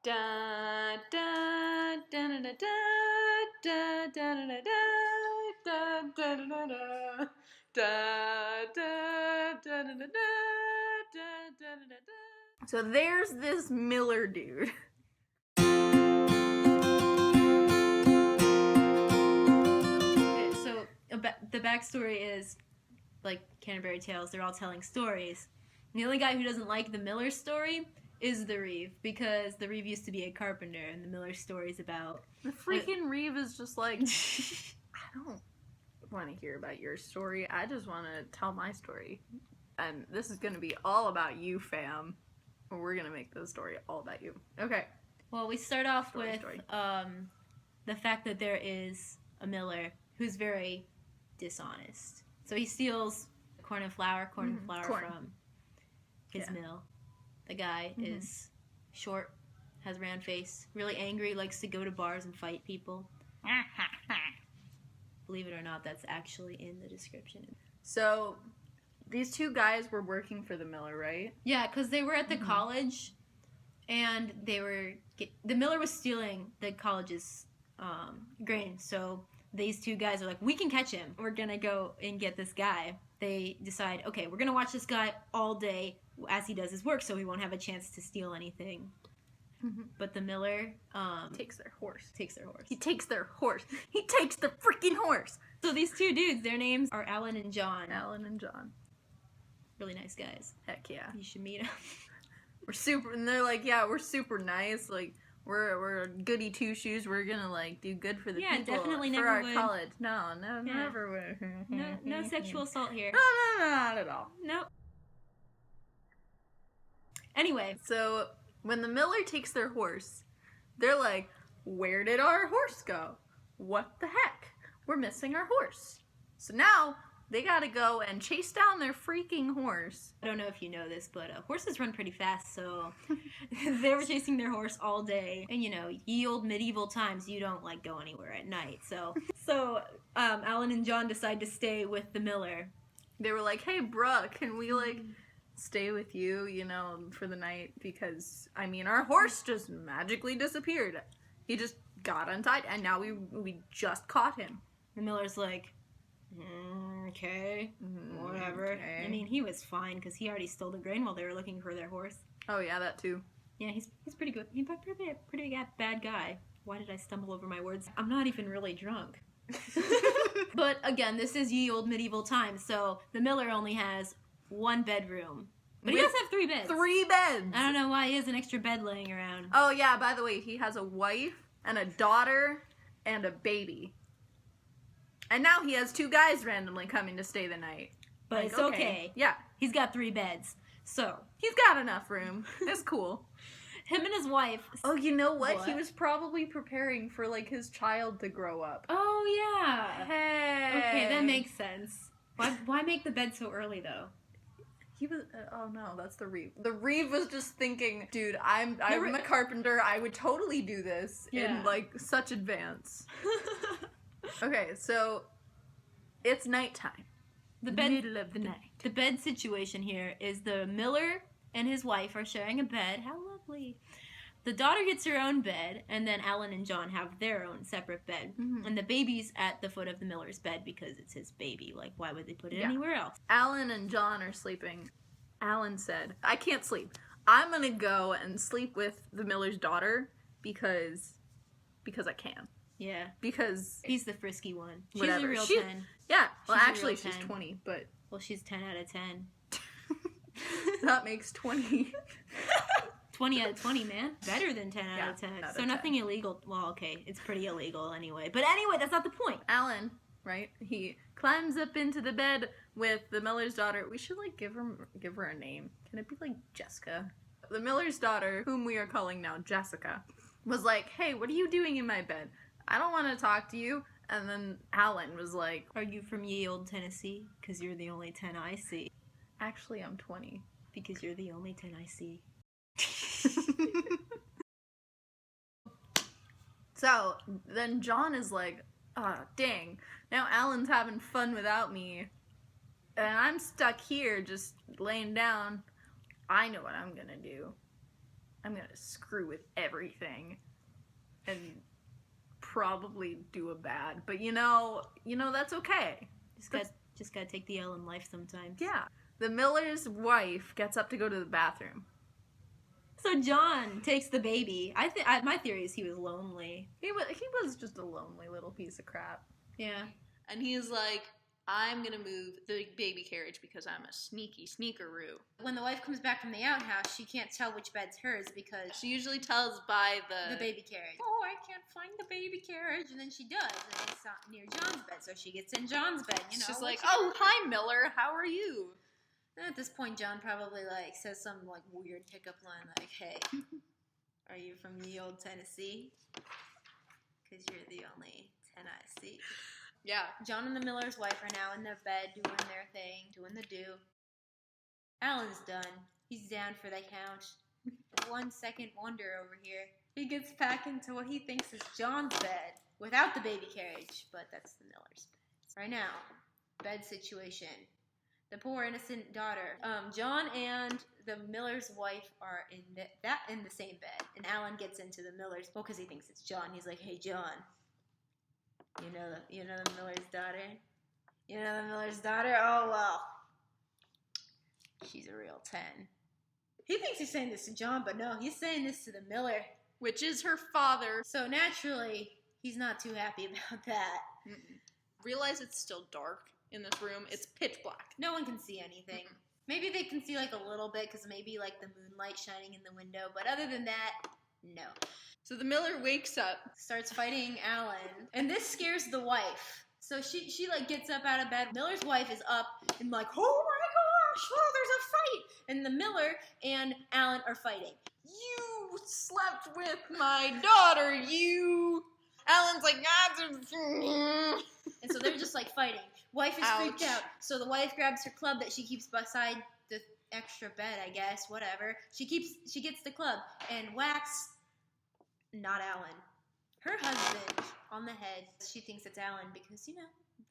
Da da da da da da da da da da da da da da da da da. So there's this Miller dude. Okay, so the backstory is, like Canterbury Tales, they're all telling stories. And the only guy who doesn't like the Miller story is the Reeve, because the Reeve used to be a carpenter, and the Miller story's about... The freaking Reeve is just like, I don't want to hear about your story. I just want to tell my story. And this is going to be all about you, fam. We're going to make this story all about you. Okay. Well, we start off Story. with the fact that there is a Miller who's very dishonest. So he steals corn and flour from his mill. The guy is short, has a round face, really angry, likes to go to bars and fight people. Believe it or not, that's actually in the description. So these two guys were working for the Miller, right? Yeah, because they were at the college, and the Miller was stealing the college's grain. So these two guys are like, we can catch him. We're gonna go and get this guy. They decide, okay, we're gonna watch this guy all day as he does his work, so he won't have a chance to steal anything. But the Miller takes their horse. He takes their horse. He takes their horse. He takes the freaking horse. So these two dudes, their names are Alan and John. Alan and John. Really nice guys. Heck yeah. You should meet them. We're super, and they're like, yeah, we're super nice. Like, we're goody two shoes. We're gonna like do good for the people. Definitely for never our would. college. No, never would. No sexual assault here. No, not at all. Nope. Anyway, so when the Miller takes their horse, they're like, where did our horse go? What the heck? We're missing our horse. So now they gotta go and chase down their freaking horse. I don't know if you know this, but horses run pretty fast, so they were chasing their horse all day. And you know, ye old medieval times, you don't like go anywhere at night. So Alan and John decide to stay with the Miller. They were like, hey, bruh, can we like stay with you, you know, for the night? Because, I mean, our horse just magically disappeared. He just got untied, and now we just caught him. The Miller's like, okay, whatever. Okay. I mean, he was fine because he already stole the grain while they were looking for their horse. Oh yeah, that too. Yeah, he's pretty good. He's a pretty bad guy. Why did I stumble over my words? I'm not even really drunk. But again, this is ye old medieval times, so the Miller only has one bedroom. But he does have 3 beds. 3 beds! I don't know why he has an extra bed laying around. Oh yeah, by the way, he has a wife and a daughter and a baby. And now he has 2 guys randomly coming to stay the night. But like, it's okay. Yeah. He's got 3 beds. So he's got enough room. It's cool. Him and his wife. Oh, you know what? He was probably preparing for like his child to grow up. Oh yeah. Hey. Okay, that makes sense. Why make the bed so early though? He was. Oh no, that's the Reeve. The Reeve was just thinking, dude, I'm a carpenter. I would totally do this in like such advance. Okay, so it's nighttime. Middle of the night. The bed situation here is the Miller and his wife are sharing a bed. How lovely. The daughter gets her own bed, and then Alan and John have their own separate bed. And the baby's at the foot of the Miller's bed because it's his baby. Like, why would they put it anywhere else? Alan and John are sleeping. Alan said, I can't sleep. I'm gonna go and sleep with the Miller's daughter because I can. Yeah. Because he's the frisky one. She's whatever. a real 10. Yeah. Well, She's actually, she's 20, but... Well, she's 10 out of 10. That makes 20. 20 out of 20, man. Better than 10 out of 10. So nothing illegal. Well, okay, it's pretty illegal anyway. But anyway, that's not the point. Alan, right? He climbs up into the bed with the Miller's daughter. We should like give her a name. Can it be like Jessica? The Miller's daughter, whom we are calling now Jessica, was like, "Hey, what are you doing in my bed? I don't want to talk to you." And then Alan was like, "Are you from ye old Tennessee? Because you're the only 10 I see." "Actually, I'm 20. Because you're the only 10 I see." So then John is like, dang, now Alan's having fun without me, and I'm stuck here just laying down. I know what I'm gonna do. I'm gonna screw with everything and probably do a bad, but you know, that's okay. Just gotta take the L in life sometimes. Yeah. The Miller's wife gets up to go to the bathroom. So John takes the baby. My theory is he was lonely. He was just a lonely little piece of crap. Yeah. And he's like, I'm gonna move the baby carriage because I'm a sneaky sneakeroo. When the wife comes back from the outhouse, she can't tell which bed's hers because She usually tells by the baby carriage. Oh, I can't find the baby carriage, and then she does, and it's not near John's bed, so she gets in John's bed. You know, She's like, oh, hi Miller, how are you? And at this point, John probably like says some like weird pickup line like, "Hey, are you from the old Tennessee? Because you're the only Tennessee." Yeah. John and the Miller's wife are now in their bed doing their thing, doing the do. Alan's done. He's down for the count. 1 second wonder over here. He gets back into what he thinks is John's bed without the baby carriage, but that's the Miller's bed. Right now, bed situation. The poor innocent daughter. John and the Miller's wife are in the same bed, and Alan gets into the Miller's because he thinks it's John. He's like, "Hey, John. You know the Miller's daughter? You know the Miller's daughter? Oh, well. She's a real 10. He thinks he's saying this to John, but no, he's saying this to the Miller. Which is her father. So naturally, he's not too happy about that. Realize it's still dark in this room. It's pitch black. No one can see anything. Maybe they can see like a little bit because maybe like the moonlight shining in the window. But other than that, no. So the Miller wakes up, starts fighting Alan, and this scares the wife. So she like gets up out of bed. Miller's wife is up and like, oh my gosh, oh, there's a fight. And the Miller and Alan are fighting. You slept with my daughter, you. Alan's like, and so they're just like fighting. Wife is freaked out. So the wife grabs her club that she keeps beside the extra bed, I guess, whatever. She gets the club and whacks not Alan. Her husband on the head. She thinks it's Alan because,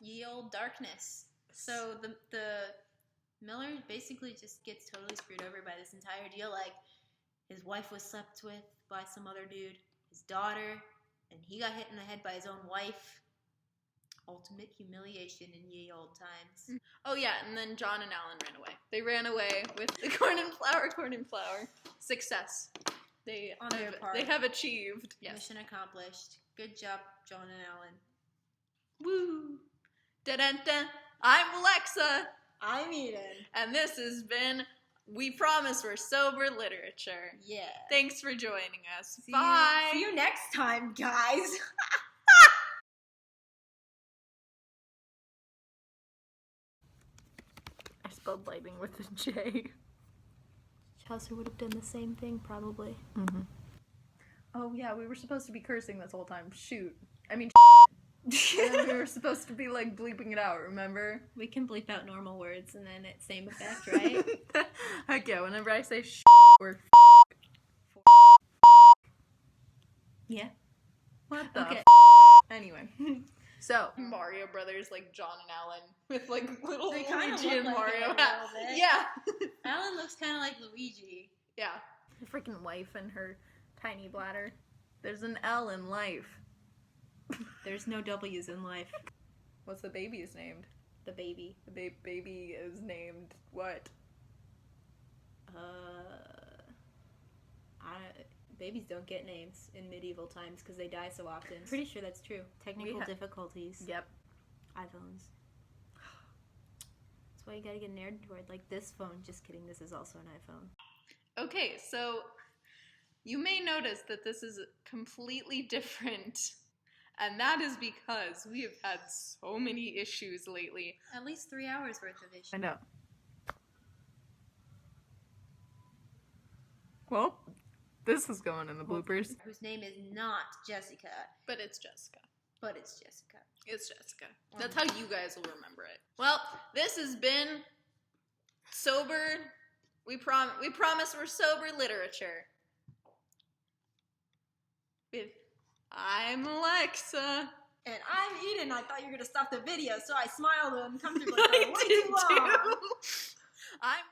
ye old darkness. So the Miller basically just gets totally screwed over by this entire deal. Like, his wife was slept with by some other dude, his daughter, and he got hit in the head by his own wife. Ultimate humiliation in ye old times. Oh yeah, and then John and Alan ran away. They ran away with the corn and flour. Success. They have achieved. Yes. Mission accomplished. Good job, John and Alan. Woo! Da-da-da. I'm Alexa. I'm Eden. And this has been We Promise We're Sober Literature. Yeah. Thanks for joining us. Bye. See you next time, guys. I spelled lighting with a J. Chaucer would have done the same thing, probably. Mm-hmm. Oh yeah, we were supposed to be cursing this whole time. Shoot. I mean, and we were supposed to be like bleeping it out, remember? We can bleep out normal words and then it's same effect, right? Heck yeah, whenever I say or yeah. What the okay. Anyway. So, Mario Brothers, like John and Alan, with like little they kind of Luigi look and like Mario. it a little bit. Yeah. Alan looks kind of like Luigi. Yeah. The freaking wife and her tiny bladder. There's an L in life. There's no W's in life. What's the baby's named? The baby. The baby is named what? Babies don't get names in medieval times because they die so often. Pretty sure that's true. Technical difficulties. Yep. iPhones. That's why you gotta get an Android like this phone. Just kidding, this is also an iPhone. Okay, so you may notice that this is completely different. And that is because we have had so many issues lately. At least 3 hours worth of issues. I know. Well, this is going in the bloopers. Whose name is not Jessica. But it's Jessica. It's Jessica. That's how you guys will remember it. Well, this has been Sober. We promise we're sober literature. I'm Alexa. And I'm Eden. I thought you were going to stop the video, so I smiled uncomfortably for way too long. I'm